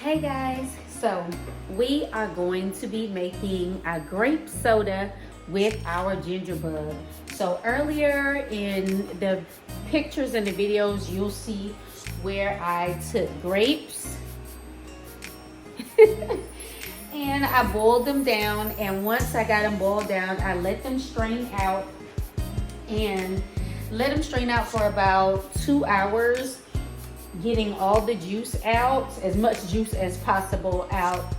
Hey guys, so we are going to be making a grape soda with our ginger bug. So earlier in the pictures and the videos, you'll see where I took grapes and I boiled them down, and once I got them boiled down, I let them strain out for about 2 hours, getting all the juice out, as much juice as possible out.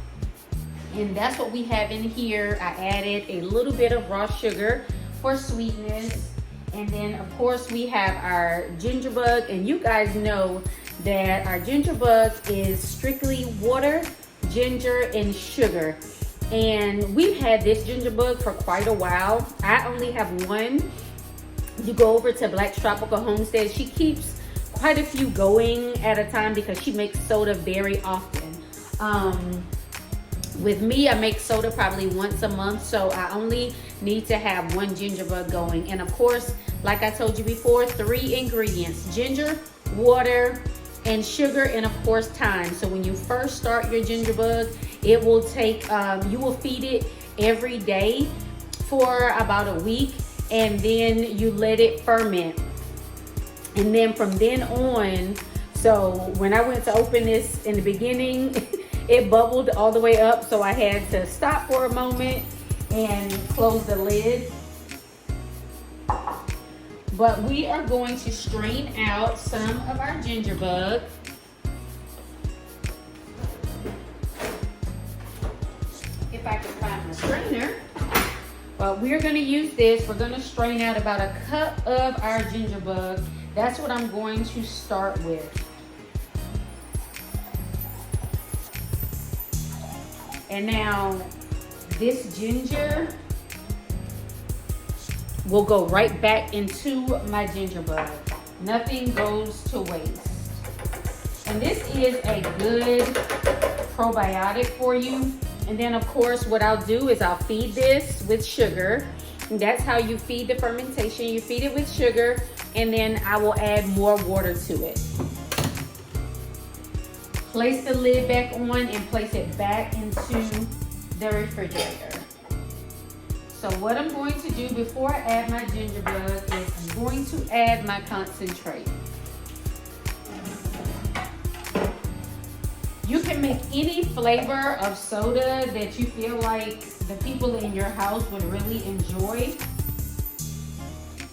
And that's what we have in here. I added a little bit of raw sugar for sweetness. And then of course we have our ginger bug, and you guys know that our ginger bug is strictly water, ginger, and sugar. And we've had this ginger bug for quite a while. I only have one. You go over to Black's Tropical Homestead, she keeps quite a few going at a time because she makes soda very often. With me, I make soda probably once a month, so I only need to have one ginger bug going. And of course, like I told you before, 3 ingredients: ginger, water, and sugar, and of course thyme. So when you first start your ginger bug, it will take, you will feed it every day for about a week, and then you let it ferment. And then from then on, so when I went to open this in the beginning, it bubbled all the way up, so I had to stop for a moment and close the lid. But we are going to strain out some of our ginger bug. If I can find my strainer. But we're going to use this. We're going to strain out about a cup of our ginger bug. That's what I'm going to start with. And now this ginger will go right back into my ginger bug. Nothing goes to waste. And this is a good probiotic for you. And then of course what I'll do is I'll feed this with sugar. And that's how you feed the fermentation. You feed it with sugar, and then I will add more water to it. Place the lid back on and place it back into the refrigerator. So what I'm going to do before I add my ginger bug is I'm going to add my concentrate. You can make any flavor of soda that you feel like the people in your house would really enjoy.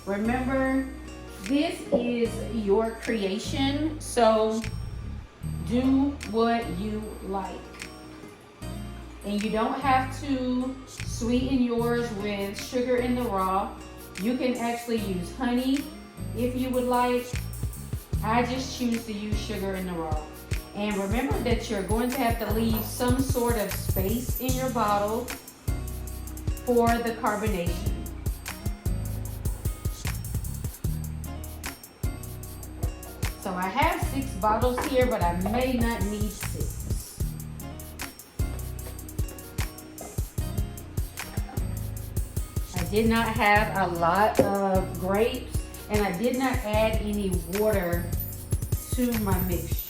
Remember, this is your creation, so do what you like. And you don't have to sweeten yours with sugar in the raw. You can actually use honey if you would like. I just choose to use sugar in the raw. And remember that you're going to have to leave some sort of space in your bottle for the carbonation. So I have 6 bottles here, but I may not need 6. I did not have a lot of grapes, and I did not add any water to my mixture.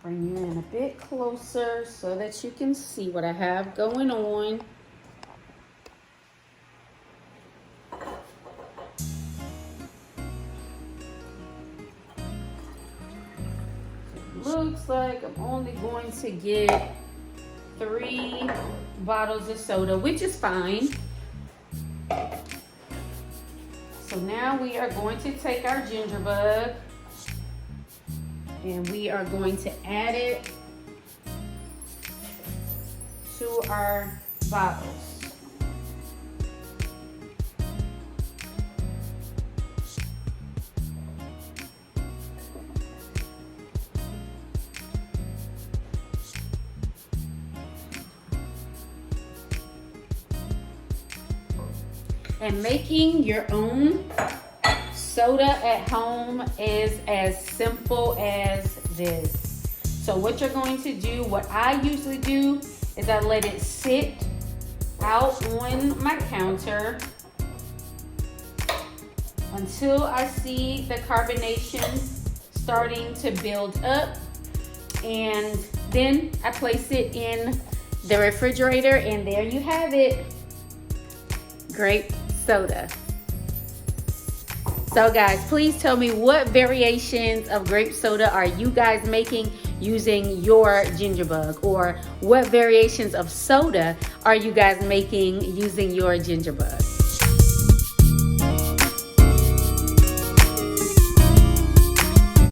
Bring you in a bit closer so that you can see what I have going on. It looks like I'm only going to get 3 bottles of soda, which is fine. So now we are going to take our ginger bug, and we are going to add it to our bottles. And making your own soda at home is as simple as this. So what you're going to do, what I usually do, is I let it sit out on my counter until I see the carbonation starting to build up, and then I place it in the refrigerator, and there you have it, grape soda. So guys, please tell me what variations of grape soda are you guys making using your ginger bug, or what variations of soda are you guys making using your ginger bug?